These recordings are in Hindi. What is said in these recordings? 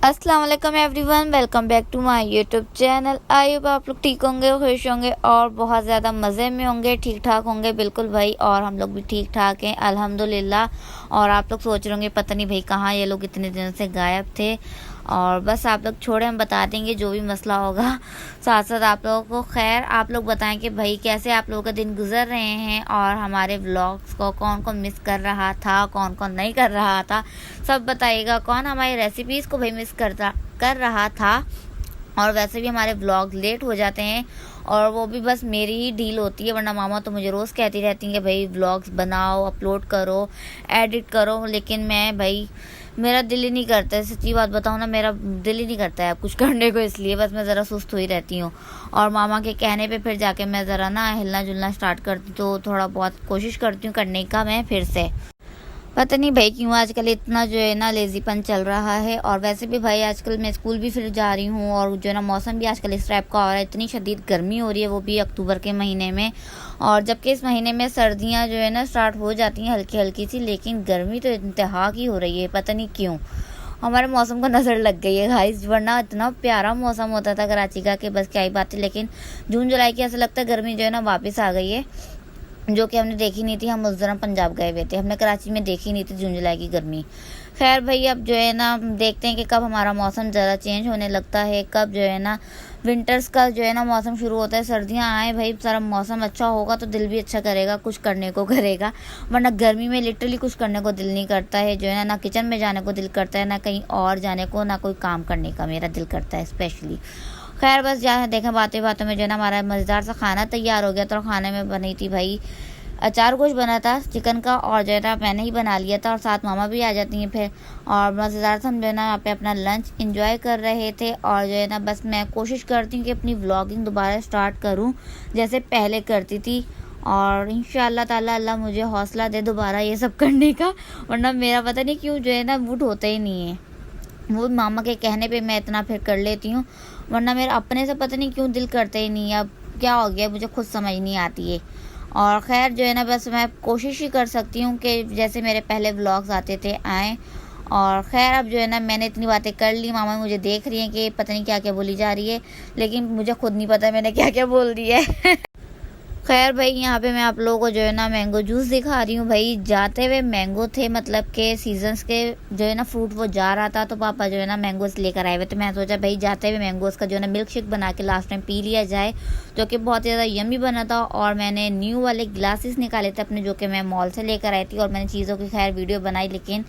अस्सलाम वालेकुम everyone, welcome back to my YouTube channel. I hope आप लोग ठीक होंगे, खुश होंगे और बहुत ज़्यादा मज़े में होंगे, ठीक ठाक होंगे। बिल्कुल भाई, और हम लोग भी ठीक ठाक हैं अल्हम्दुलिल्लाह। और आप लोग सोच रहे होंगे पता नहीं भाई कहाँ ये लोग इतने दिनों से गायब थे। और बस आप लोग छोड़े, हम बता देंगे जो भी मसला होगा साथ साथ आप लोगों को। खैर, आप लोग बताएं कि भाई कैसे आप लोगों का दिन गुजर रहे हैं और हमारे व्लॉग्स को कौन कौन मिस कर रहा था, कौन कौन नहीं कर रहा था, सब बताइएगा। कौन हमारी रेसिपीज़ को भाई मिस कर रहा था। और वैसे भी हमारे व्लॉग लेट हो जाते हैं और वो भी बस मेरी ही डील होती है, वरना मामा तो मुझे रोज़ कहती रहती हैं कि भाई व्लॉग्स बनाओ, अपलोड करो, एडिट करो। लेकिन मैं भाई, मेरा दिल ही नहीं करता है, सच्ची बात बताऊँ ना, मेरा दिल ही नहीं करता है कुछ करने को। इसलिए बस मैं ज़रा सुस्त हुई रहती हूँ। और मामा के कहने पे फिर जाके मैं ज़रा ना हिलना जुलना स्टार्ट करती, तो थोड़ा बहुत कोशिश करती हूँ करने का मैं फिर से। पता नहीं भाई क्यों आजकल इतना जो है ना लेज़ीपन चल रहा है। और वैसे भी भाई आजकल मैं स्कूल भी फिर जा रही हूँ और जो है ना मौसम भी आजकल इस टाइप का हो रहा है। इतनी शदीद गर्मी हो रही है, वो भी अक्टूबर के महीने में। और जबकि इस महीने में सर्दियाँ जो है ना स्टार्ट हो जाती हैं हल्की हल्की सी, लेकिन गर्मी तो इंतहा की हो रही है। पता नहीं क्यों हमारे मौसम को नज़र लग गई है गाइस, वरना इतना प्यारा मौसम होता था कराची का कि बस क्या ही बात है। लेकिन जून जुलाई की ऐसा लगता है गर्मी जो है ना वापस आ गई है, जो कि हमने देखी नहीं थी। हम उस दौरान पंजाब गए हुए थे, हमने कराची में देखी नहीं थी जून जुलाई की गर्मी। खैर भाई, अब जो है ना देखते हैं कि कब हमारा मौसम ज़रा चेंज होने लगता है, कब जो है ना विंटर्स का जो है ना मौसम शुरू होता है, सर्दियाँ आए भाई, सारा मौसम अच्छा होगा तो दिल भी अच्छा करेगा, कुछ करने को करेगा। वरना गर्मी में लिटरली कुछ करने को दिल नहीं करता है, जो है ना किचन में जाने को दिल करता है, ना कहीं और जाने को, ना कोई काम करने का मेरा दिल करता है स्पेशली। खैर बस जहाँ देखें बातें बातों में जो है ना हमारा मज़ेदार सा खाना तैयार हो गया। तो खाने में बनी थी भाई अचार गोश्त बना था चिकन का, और जो है ना मैंने ही बना लिया था और साथ मामा भी आ जाती हैं फिर। और मज़ेदार से हम जो है ना यहाँ पे अपना लंच इंजॉय कर रहे थे। और जो है ना बस मैं कोशिश करती हूँ कि अपनी व्लॉगिंग दोबारा स्टार्ट करूँ जैसे पहले करती थी। और इंशाअल्लाह ताला अल्लाह मुझे हौसला दे दोबारा ये सब करने का, वरना मेरा पता नहीं क्यों जो है ना मूड होता ही नहीं है। वो मामा के कहने पे मैं इतना फिर कर लेती हूँ, वरना मेरा अपने से पता नहीं क्यों दिल करता ही नहीं है। अब क्या हो गया मुझे खुद समझ नहीं आती है। और ख़ैर जो है ना बस मैं कोशिश ही कर सकती हूँ कि जैसे मेरे पहले व्लॉग्स आते थे आएँ। और ख़ैर अब जो है ना मैंने इतनी बातें कर ली, मामा मुझे देख रही हैं कि पता नहीं क्या क्या बोली जा रही है, लेकिन मुझे खुद नहीं पता मैंने क्या क्या बोल दिया है खैर भाई, यहाँ पे मैं आप लोगों को जो है ना मैंगो जूस दिखा रही हूँ। भाई जाते हुए मैंगो थे, मतलब के सीजन्स के जो है ना फ्रूट वो जा रहा था, तो पापा जो है ना मैंगोस लेकर आए हुए। तो मैं सोचा भाई जाते हुए मैंगोस का जो है ना मिल्क शेक बना के लास्ट टाइम पी लिया जाए, जो कि बहुत ज़्यादा यम्मी बना था। और मैंने न्यू वाले ग्लासेस निकाले थे अपने, जो कि मैं मॉल से लेकर आई थी। और मैंने चीज़ों की खैर वीडियो बनाई, लेकिन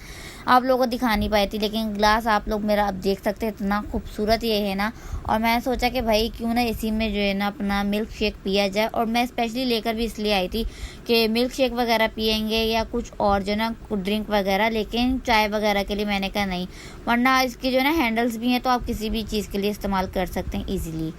आप लोगों को दिखा नहीं पाई थी। लेकिन ग्लास आप लोग मेरा अब देख सकते हैं, इतना खूबसूरत ये है ना। और मैंने सोचा कि भाई क्यों ना इसी में जो है ना अपना मिल्क शेक पिया जाए। और मैं स्पेशली लेकर भी इसलिए आई थी कि मिल्क शेक वगैरह पियेंगे या कुछ और जो है ना ड्रिंक वगैरह, लेकिन चाय वगैरह के लिए मैंने कहा नहीं, वरना इसके जो है ना हैंडल्स भी हैं, तो आप किसी भी चीज़ के लिए इस्तेमाल कर सकते हैं ईजीली।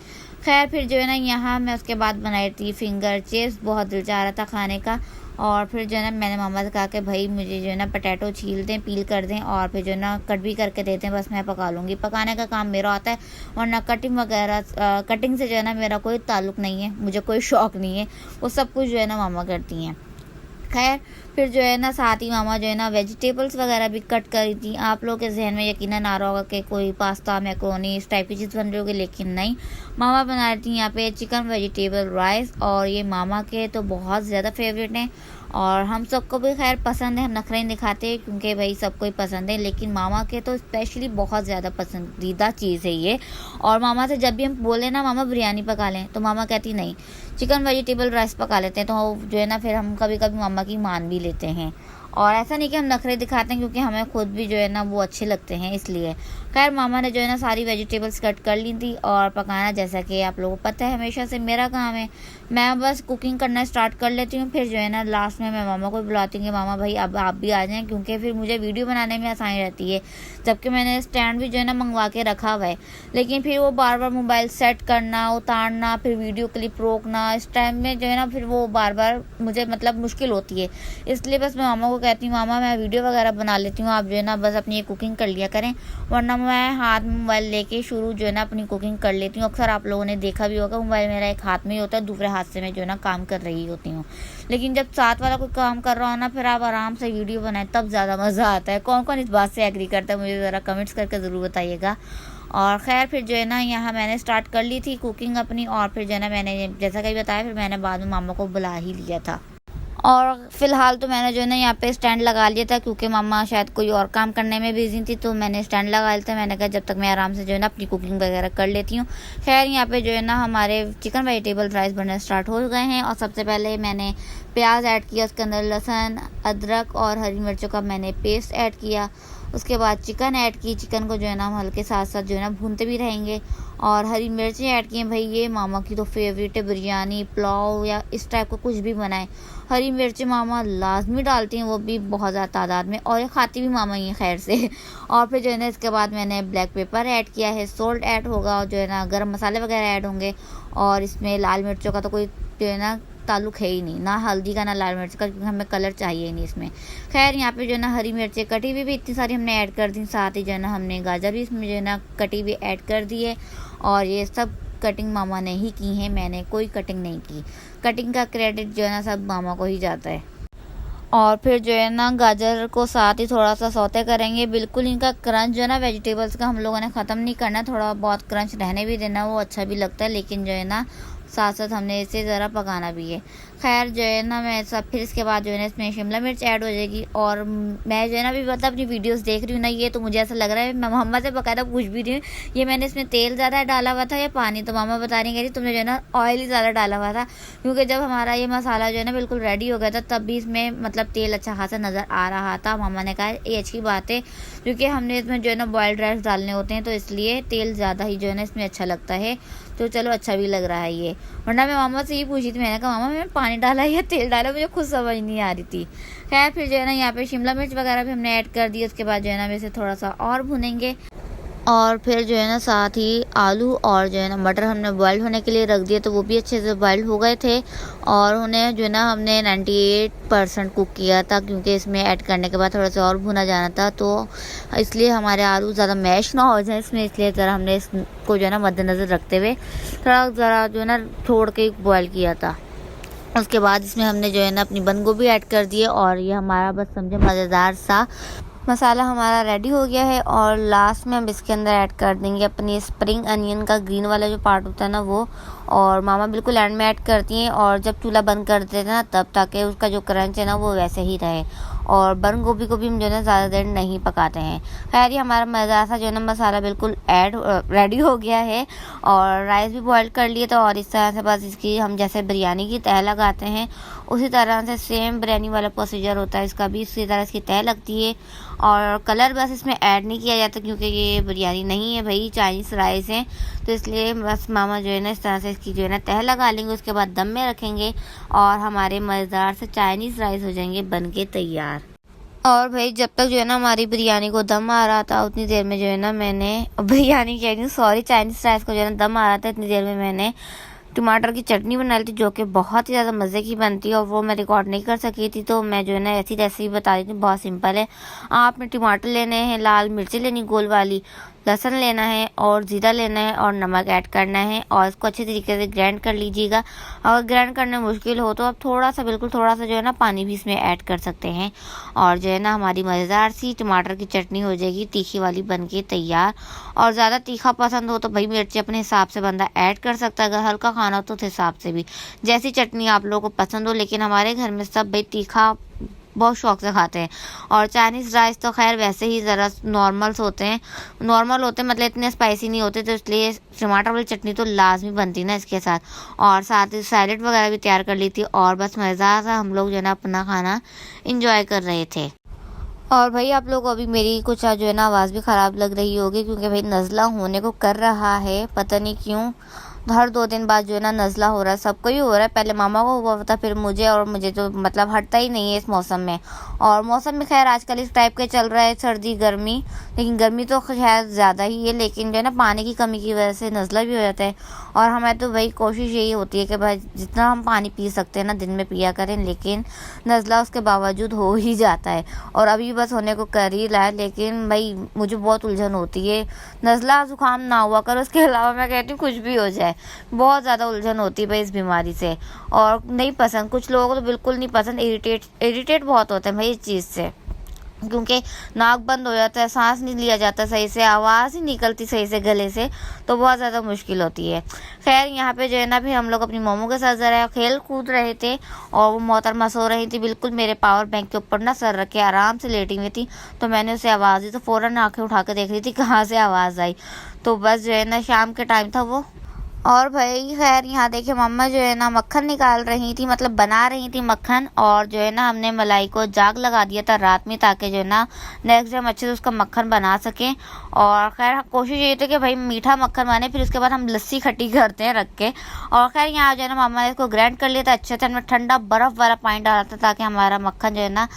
खैर फिर जो है ना यहाँ मैं उसके बाद बनाई थी फिंगर चिप्स, बहुत दिल चाह रहा था खाने का। और फिर जो है ना मैंने मामा से कहा कि भाई मुझे जो है ना पोटैटो छील दें, पील कर दें, और फिर जो है ना कट भी करके देते हैं, बस मैं पका लूँगी। पकाने का काम मेरा आता है, वरना कटिंग वगैरह कटिंग से जो है ना मेरा कोई ताल्लुक़ नहीं है, मुझे कोई शौक़ नहीं है, वो सब कुछ जो है ना मामा करती हैं। खैर फिर जो है ना साथ ही मामा जो है ना वेजिटेबल्स वगैरह भी कट करी थी। आप लोगों के जहन में यकीनन आ रहा होगा कि कोई पास्ता मैक्रोनी इस टाइप की चीज़ बन रही होगी, लेकिन नहीं, मामा बना रही थी यहाँ पे चिकन वेजिटेबल राइस। और ये मामा के तो बहुत ज़्यादा फेवरेट हैं और हम सबको भी खैर पसंद है, हम नखरे नहीं दिखाते क्योंकि भाई सबको ही पसंद है, लेकिन मामा के तो स्पेशली बहुत ज़्यादा पसंदीदा चीज़ है ये। और मामा से जब भी हम बोले ना मामा बिरयानी पका लें, तो मामा कहती नहीं, चिकन वेजिटेबल राइस पका लेते हैं। तो जो है ना फिर हम कभी कभी मामा की मान भी लेते हैं। और ऐसा नहीं कि हम नखरे दिखाते हैं, क्योंकि हमें खुद भी जो है ना वो अच्छे लगते हैं इसलिए। खैर मामा ने जो है ना सारी वेजिटेबल्स कट कर ली थी। और पकाना जैसा कि आप लोगों को पता है हमेशा से मेरा काम है, मैं बस कुकिंग करना स्टार्ट कर लेती हूँ। फिर जो है ना लास्ट में मैं मामा को बुलाती हूँ कि मामा भाई अब आप भी आ जाएँ, क्योंकि फिर मुझे वीडियो बनाने में आसानी रहती है। जबकि मैंने स्टैंड भी जो है ना मंगवा के रखा हुआ है, लेकिन फिर वो बार बार मोबाइल सेट करना, उतारना, फिर वीडियो क्लिप रोकना, इस टाइम में जो है ना फिर वो बार बार मुझे मतलब मुश्किल होती है। इसलिए बस मैं मामा को कहती हूँ मामा मैं वीडियो वगैरह बना लेती हूँ, आप जो है ना बस अपनी ये कुकिंग कर लिया करें, वरना मैं हाथ में मोबाइल लेके शुरू जो है ना अपनी कुकिंग कर लेती हूँ। अक्सर आप लोगों ने देखा भी होगा मोबाइल मेरा एक हाथ में ही होता है, दूसरे हाथ से मैं जो है ना काम कर रही होती हूँ। लेकिन जब साथ वाला कोई काम कर रहा हो ना, फिर आप आराम से वीडियो बनाएं, तब ज़्यादा मज़ा आता है। कौन कौन इस बात से एग्री करता है मुझे ज़रा कमेंट्स करके ज़रूर बताइएगा। और ख़ैर फिर जो है ना यहाँ मैंने स्टार्ट कर ली थी कुकिंग अपनी, और फिर जो है ना मैंने जैसा कि बताया, फिर मैंने बाद में मामा को बुला ही लिया था। और फ़िलहाल तो मैंने जो है ना यहाँ पे स्टैंड लगा लिया था, क्योंकि मम्मा शायद कोई और काम करने में बिज़ी थी, तो मैंने स्टैंड लगा लिया था। मैंने कहा जब तक मैं आराम से जो है ना अपनी कुकिंग वगैरह कर लेती हूँ। खैर यहाँ पे जो है ना हमारे चिकन वेजिटेबल राइस बनना स्टार्ट हो गए हैं। और सबसे पहले मैंने प्याज ऐड किया, उसके अंदर लहसुन, अदरक और हरी मिर्चों का मैंने पेस्ट ऐड किया। उसके बाद चिकन ऐड की, चिकन को जो है ना हम हल्के साथ साथ जो है ना भूनते भी रहेंगे। और हरी मिर्चें ऐड की हैं। भाई ये मामा की तो फेवरेट है, बिरयानी, पुलाव या इस टाइप का कुछ भी बनाए, हरी मिर्चें मामा लाजमी डालती हैं, वो भी बहुत ज़्यादा तादाद में, और ये खाती भी मामा ही है खैर से। और फिर जो है ना इसके बाद मैंने ब्लैक पेपर ऐड किया है, सोल्ट ऐड होगा, और जो है ना गरम मसाले वगैरह ऐड होंगे। और इसमें लाल मिर्चों का तो कोई जो है ना ताल्लुक है ही नहीं, ना हल्दी का ना लाल मिर्च का, क्योंकि हमें कलर चाहिए ही नहीं इसमें। खैर यहाँ पे जो है ना हरी मिर्चें कटी हुई भी इतनी सारी हमने ऐड कर दी, साथ ही जो है ना हमने गाजर भी इसमें जो है ना कटी हुई ऐड कर दी है। और ये सब कटिंग मामा ने ही की है, मैंने कोई कटिंग नहीं की। कटिंग का क्रेडिट जो है ना सब मामा को ही जाता है। और फिर जो है ना गाजर को साथ ही थोड़ा सा सौते करेंगे। बिल्कुल इनका क्रंच जो है ना वेजिटेबल्स का हम लोगों ने ख़त्म नहीं करना, थोड़ा बहुत क्रंच रहने भी देना, वो अच्छा भी लगता है, लेकिन जो है ना साथ साथ हमने इसे ज़रा पकाना भी है। खैर जो है ना मैं सब, फिर इसके बाद जो है ना इसमें शिमला मिर्च ऐड हो जाएगी। और मैं जो है ना अभी मतलब अपनी वीडियोस देख रही हूँ ना, ये तो मुझे ऐसा लग रहा है मैं मामा से बकायदा पूछ भी रही हूँ, ये मैंने इसमें तेल ज़्यादा डाला हुआ था या पानी? तो मामा बता रही, कह रही तुमने जो है ना ऑयल ही ज़्यादा डाला हुआ था, क्योंकि जब हमारा ये मसाला जो है ना बिल्कुल रेडी हो गया था, तब भी इसमें मतलब तेल अच्छा खासा नज़र आ रहा था। मामा ने कहा ये अच्छी बात है, क्योंकि हमने इसमें जो है ना बॉयल्ड राइस डालने होते हैं, तो इसलिए तेल ज़्यादा ही जो है ना इसमें अच्छा लगता है। तो चलो अच्छा भी लग रहा है ये, वरना मैं मामा से ही पूछी थी, मैंने कहा मामा मैंने पानी डाला या तेल डाला, मुझे खुद समझ नहीं आ रही थी। खैर फिर जो है ना यहाँ पे शिमला मिर्च वगैरह भी हमने ऐड कर दी। उसके बाद जो है ना इसे थोड़ा सा और भुनेंगे। और फिर जो है ना साथ ही आलू और जो है ना मटर हमने बॉयल होने के लिए रख दिए, तो वो भी अच्छे से बॉयल हो गए थे। और उन्हें जो है ना हमने 98% कुक किया था, क्योंकि इसमें ऐड करने के बाद थोड़ा सा और भुना जाना था, तो इसलिए हमारे आलू ज़्यादा मैश ना हो जाए इसमें, इसलिए ज़रा हमने इसको जो है ना मद्देनज़र रखते हुए थोड़ा ज़रा जो है ना छोड़ के बॉयल किया था। उसके बाद इसमें हमने जो है ना अपनी बंद गोभी ऐड कर दी है। और ये हमारा बस समझे मज़ेदार सा मसाला हमारा रेडी हो गया है। और लास्ट में हम इसके अंदर ऐड कर देंगे अपनी स्प्रिंग अनियन का ग्रीन वाला जो पार्ट होता है ना वो, और मामा बिल्कुल एंड में ऐड करती हैं, और जब चूल्हा बंद कर देते हैं ना तब, ताकि उसका जो क्रंच है ना वो वैसे ही रहे। और बंद गोभी को भी हम जो है ना ज़्यादा देर नहीं पकाते हैं। खैर ये हमारा मज़ेदार सा जो है ना मसाला बिल्कुल रेडी हो गया है। और राइस भी बॉयल कर लिए, तो और इस तरह से बस इसकी हम जैसे बिरयानी की तह लगाते हैं, उसी तरह से सेम बिरयानी वाला प्रोसीजर होता है, इसका भी इसी तरह इसकी तह लगती है। और कलर बस इसमें ऐड नहीं किया जाता, क्योंकि ये बिरयानी नहीं है भाई, चाइनीज़ राइस है, तो इसलिए बस मामा जो है ना इस तरह से इसकी जो है ना तह लगा लेंगे। उसके बाद दम में रखेंगे, और हमारे मज़ेदार से चाइनीज़ राइस हो जाएंगे बन के तैयार। और भाई जब तक जो है ना हमारी बिरयानी को दम आ रहा था, उतनी देर में जो है ना मैंने बिरयानी कह रही हूँ, सॉरी, चाइनीज़ राइस को जो है ना दम आ रहा था, इतनी देर में मैंने टमाटर की चटनी बना ली थी, जो कि बहुत ही ज़्यादा मज़े की बनती है, और वो मैं रिकॉर्ड नहीं कर सकी थी, तो मैं जो है ना ऐसी रेसिपी बता रही थी। बहुत सिंपल है, आपने टमाटर लेने हैं, लाल मिर्ची लेनी गोल वाली, लहसुन लेना है और ज़ीरा लेना है, और नमक ऐड करना है, और इसको अच्छी तरीके से ग्राइंड कर लीजिएगा। अगर ग्राइंड करना मुश्किल हो तो आप थोड़ा सा, बिल्कुल थोड़ा सा जो है ना पानी भी इसमें ऐड कर सकते हैं, और जो है ना हमारी मज़ेदार सी टमाटर की चटनी हो जाएगी तीखी वाली बन के तैयार। और ज़्यादा तीखा पसंद हो तो भाई मिर्ची अपने हिसाब से बंदा ऐड कर सकता है, अगर हल्का खाना हो तो उस हिसाब से भी, जैसी चटनी आप लोगों को पसंद हो। लेकिन हमारे घर में सब भाई तीखा बहुत शौक से खाते हैं। और चाइनीज़ राइस तो खैर वैसे ही ज़रा नॉर्मल होते हैं, मतलब इतने स्पाइसी नहीं होते, तो इसलिए टमाटर वाली चटनी तो लाजमी बनती ना इसके साथ। और साथ ही सैलेड वगैरह भी तैयार कर ली थी, और बस मज़ेदार सा हम लोग जो है ना अपना खाना इंजॉय कर रहे थे। और भाई आप लोग को अभी मेरी कुछ जो है ना आवाज़ भी ख़राब लग रही होगी, क्योंकि भाई नज़ला होने को कर रहा है, पता नहीं क्यों हर 2 दिन बाद जो है ना नज़ला हो रहा है, सबको ही हो रहा है। पहले मामा को हुआ था, फिर मुझे, और मुझे तो मतलब हटता ही नहीं है इस मौसम में। और मौसम भी खैर आजकल इस टाइप के चल रहा है, सर्दी गर्मी, लेकिन गर्मी तो खैर ज़्यादा ही है, लेकिन जो है ना पानी की कमी की वजह से नज़ला भी हो जाता है। और हमें तो भाई कोशिश यही होती है कि भाई जितना हम पानी पी सकते हैं ना दिन में पिया करें, लेकिन नज़ला उसके बावजूद हो ही जाता है। और अभी बस होने को कर ही रहा है, लेकिन भाई मुझे बहुत उलझन होती है। नज़ला ज़ुकाम ना हुआ कर, उसके अलावा मैं कहती हूँ कुछ भी हो जाए, बहुत ज़्यादा उलझन होती है भाई इस बीमारी से। और नहीं पसंद, कुछ लोगों को तो बिल्कुल नहीं पसंद, इरिटेट बहुत होता है भाई इस चीज़ से, क्योंकि नाक बंद हो जाता है, सांस नहीं लिया जाता सही से, आवाज़ ही निकलती सही से गले से, तो बहुत ज़्यादा मुश्किल होती है। खैर यहाँ पे जो है ना भी हम लोग अपनी मोमो के साथ ज़रा खेल कूद रहे थे, और वो मोहतरमा सो रही थी बिल्कुल मेरे पावर बैंक के ऊपर ना सर रख के आराम से लेटी हुई थी। तो मैंने उसे आवाज़ दी, तो फ़ौरन आँखें उठा के देख रही थी कहाँ से आवाज़ आई। तो बस जो है ना शाम के टाइम था वो। और भाई खैर यहाँ देखिए मम्मा जो है ना मक्खन निकाल रही थी, मतलब बना रही थी मक्खन। और जो है ना हमने मलाई को जाग लगा दिया था रात में, ताकि जो है ना नेक्स्ट डे हम अच्छे से उसका मक्खन बना सकें। और खैर कोशिश ये थी कि भाई मीठा मक्खन बने, फिर उसके बाद हम लस्सी खट्टी करते हैं रख के। और खैर यहाँ जो है ना मम्मा ने इसको ग्राइंड कर लिया था अच्छे से, हमने ठंडा बर्फ़ वाला पानी डाला था ताकि हमारा मक्खन जो है ना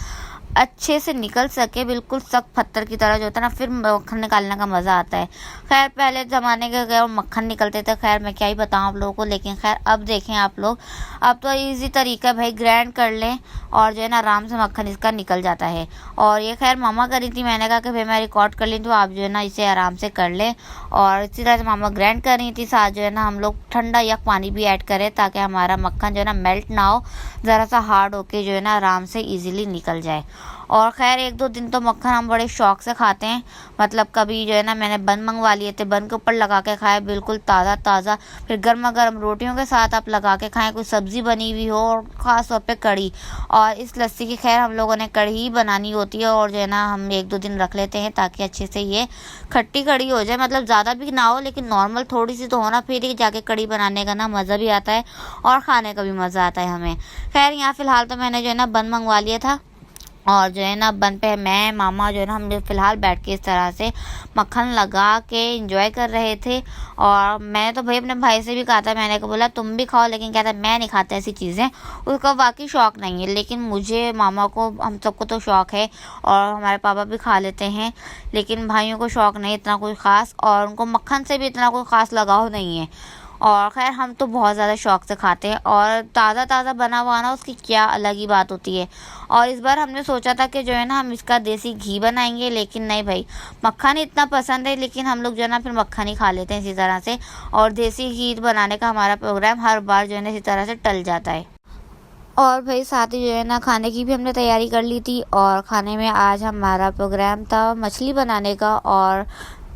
अच्छे से निकल सके, बिल्कुल सख्त पत्थर की तरह जो होता है ना, फिर मक्खन निकालने का मज़ा आता है। खैर पहले ज़माने के गए और मक्खन निकलते थे, खैर मैं क्या ही बताऊँ आप लोगों को, लेकिन खैर अब देखें आप लोग, अब तो इजी तरीका है भाई, ग्राइंड कर लें और जो है ना आराम से मक्खन इसका निकल जाता है। और ये खैर मामा करी थी, मैंने कहा कि भाई मैं रिकॉर्ड कर ली, तो आप जो है ना इसे आराम से कर लें। और इसी तरह से मामा ग्राइंड कर रही थी, साथ जो है ना हम लोग ठंडा या पानी भी ऐड करें ताकि हमारा मक्खन जो है ना मेल्ट ना हो, ज़रा सा हार्ड होके जो है ना आराम से ईज़िली निकल जाए। और खैर 1-2 दिन तो मक्खन हम बड़े शौक से खाते हैं, मतलब कभी जो है ना मैंने बन मंगवा लिए थे, बन के ऊपर लगा के खाए बिल्कुल ताज़ा ताज़ा, फिर गर्मा गर्म रोटियों के साथ आप लगा के खाएं, कोई सब्ज़ी बनी हुई हो, और ख़ास तौर पे कढ़ी। और इस लस्सी की खैर हम लोगों ने कढ़ी ही बनानी होती है, और जो है ना हम 1-2 दिन रख लेते हैं ताकि अच्छे से ये खट्टी कढ़ी हो जाए, मतलब ज़्यादा भी ना हो लेकिन नॉर्मल थोड़ी सी तो होना, फिर ही जाके कढ़ी बनाने का ना मज़ा भी आता है और ख़ाने का भी मज़ा आता है हमें। खैर यहाँ फ़िलहाल तो मैंने जो है ना बन मंगवा लिया था, और जो है ना बन पे मैं मामा जो है ना हम लोग फ़िलहाल बैठ के इस तरह से मक्खन लगा के इंजॉय कर रहे थे। और मैंने तो भाई अपने भाई से भी कहा था, मैंने को बोला तुम भी खाओ, लेकिन कहता मैं नहीं खाता ऐसी चीज़ें, उसका वाकई शौक़ नहीं है। लेकिन मुझे, मामा को, हम सबको तो शौक़ है, और हमारे पापा भी खा लेते हैं, लेकिन भाइयों को शौक़ नहीं इतना कोई ख़ास, और उनको मक्खन से भी इतना कोई ख़ास लगाव नहीं है। और खैर हम तो बहुत ज़्यादा शौक़ से खाते हैं, और ताज़ा ताज़ा बना हुआ ना उसकी क्या अलग ही बात होती है। और इस बार हमने सोचा था कि जो है ना हम इसका देसी घी बनाएंगे, लेकिन नहीं भाई, मक्खन इतना पसंद है, लेकिन हम लोग जो है ना फिर मक्खन ही खा लेते हैं इसी तरह से। और देसी घी बनाने का हमारा प्रोग्राम हर बार जो है ना इसी तरह से टल जाता है। और भाई साथ ही जो है ना खाने की भी हमने तैयारी कर ली थी, और खाने में आज हमारा प्रोग्राम था मछली बनाने का। और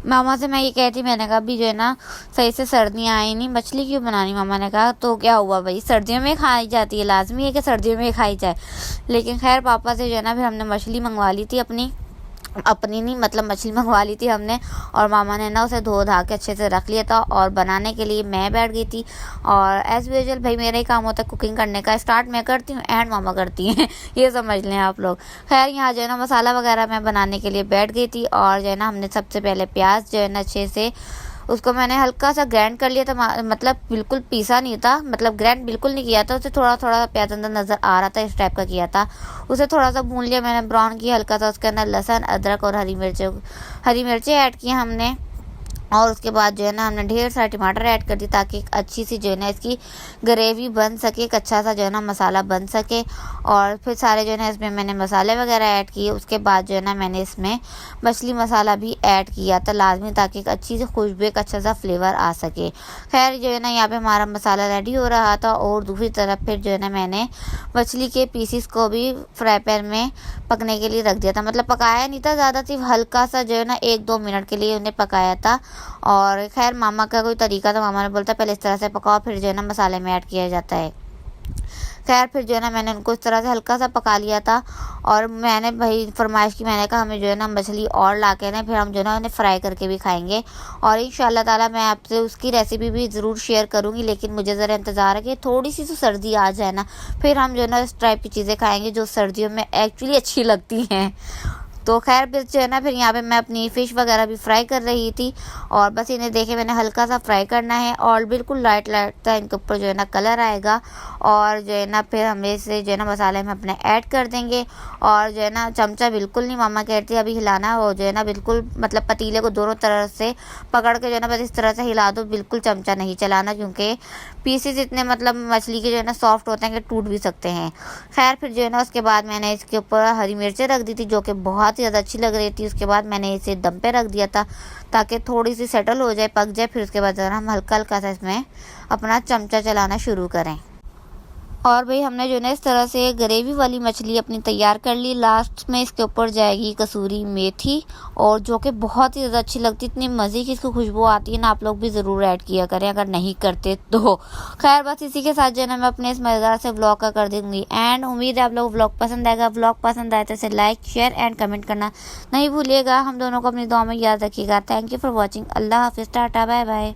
मामा से मैं ये कहती, मैंने कहा अभी जो है ना सही से सर्दियाँ आई नहीं, मछली क्यों बनानी। मामा ने कहा तो क्या हुआ भाई, सर्दियों में खाई जाती है, लाजमी है कि सर्दियों में खाई जाए। लेकिन खैर पापा से जो है ना फिर हमने मछली मंगवा ली थी, अपनी नहीं, मतलब मछली मंगवा ली थी हमने, और मामा ने ना उसे धो धा के अच्छे से रख लिया था। और बनाने के लिए मैं बैठ गई थी, और एज़ यूजुअल भाई मेरा ही काम होता है कुकिंग करने का, स्टार्ट मैं करती हूँ एंड मामा करती हैं ये समझ लें आप लोग। खैर यहाँ जो है ना मसाला वगैरह मैं बनाने के लिए बैठ गई थी, और जो है ना हमने सबसे पहले प्याज जो है ना अच्छे से उसको मैंने हल्का सा ग्राइंड कर लिया था, मतलब बिल्कुल पीसा नहीं था, मतलब ग्राइंड बिल्कुल नहीं किया था, उसे थोड़ा थोड़ा प्याज अंदर नज़र आ रहा था, इस टाइप का किया था। उसे थोड़ा सा भून लिया मैंने, ब्राउन किया हल्का सा, उसके अंदर लहसुन अदरक और हरी मिर्चें ऐड की हमने। और उसके बाद जो है ना हमने ढेर सारे टमाटर ऐड कर दी, ताकि एक अच्छी सी जो है ना इसकी ग्रेवी बन सके, एक अच्छा सा जो है ना मसाला बन सके। और फिर सारे जो है ना इसमें मैंने मसाले वगैरह ऐड किए। उसके बाद जो है ना मैंने इसमें मछली मसाला भी ऐड किया था लाजमी, ताकि एक अच्छी सी खुशबू, एक अच्छा सा फ्लेवर आ सके। खैर जो है ना यहाँ पे हमारा मसाला रेडी हो रहा था, और दूसरी तरफ फिर जो है ना मैंने मछली के पीसीस को भी फ्राई पैन में पकने के लिए रख दिया था, मतलब पकाया नहीं था ज़्यादा, सिर्फ हल्का सा जो है ना 1-2 मिनट के लिए उन्हें पकाया था। और खैर मामा का कोई तरीका था, मामा ने बोलता पहले इस तरह से पकाओ, फिर जो है ना मसाले में ऐड किया जाता है। खैर फिर जो है ना मैंने उनको इस तरह से हल्का सा पका लिया था, और मैंने भाई फरमाइश की, मैंने कहा हमें जो है ना मछली और ला के ना फिर हम जो है ना उन्हें फ्राई करके भी खाएंगे, और इंशाल्लाह ताला मैं आपसे उसकी रेसिपी भी ज़रूर शेयर करूँगी। लेकिन मुझे ज़रा इंतज़ार है कि थोड़ी सी तो सर्दी आ जाए ना, फिर हम जो है ना इस टाइप की चीज़ें खाएँगे जो सर्दियों में एक्चुअली अच्छी लगती हैं। तो खैर बस जो है ना फिर यहाँ पे मैं अपनी फ़िश वगैरह भी फ्राई कर रही थी और बस इन्हें देखे मैंने हल्का सा फ्राई करना है और बिल्कुल लाइट सा इनके ऊपर जो है ना कलर आएगा और जो है ना फिर हम इसे जो है ना मसाले में अपने ऐड कर देंगे। और जो है ना चमचा बिल्कुल नहीं, मामा कहती है अभी हिलाना हो जो है ना बिल्कुल मतलब पतीले को दोनों तरफ से पकड़ के जो है ना बस इस तरह से हिला दो, बिल्कुल चमचा नहीं चलाना क्योंकि पीसेस इतने मतलब मछली के जो है ना सॉफ्ट होते हैं कि टूट भी सकते हैं। खैर फिर जो है ना उसके बाद मैंने इसके ऊपर हरी मिर्चें रख दी थी जो कि बहुत ही ज़्यादा अच्छी लग रही थी। उसके बाद मैंने इसे दम पे रख दिया था ताकि थोड़ी सी सेटल हो जाए, पक जाए। फिर उसके बाद हम हल्का हल्का सा इसमें अपना चमचा चलाना शुरू करें। और भाई हमने जो है ना इस तरह से ग्रेवी वाली मछली अपनी तैयार कर ली। लास्ट में इसके ऊपर जाएगी कसूरी मेथी और जो कि बहुत ही ज़्यादा अच्छी लगती है, इतनी मज़े की इसकी खुशबू आती है ना। आप लोग भी ज़रूर ऐड किया करें अगर नहीं करते तो। खैर बस इसी के साथ जो है ना मैं अपने इस मज़ेदार से व्लॉग का कर दूँगी एंड उम्मीद है आप लोग व्लॉग पसंद आएगा। व्लॉग पसंद आए तो इसे लाइक शेयर एंड कमेंट करना नहीं भूलिएगा। हम दोनों को अपनी दुआ में याद रखिएगा। Thank you for watching. अल्लाह हाफिज़, टाटा, बाय बाय।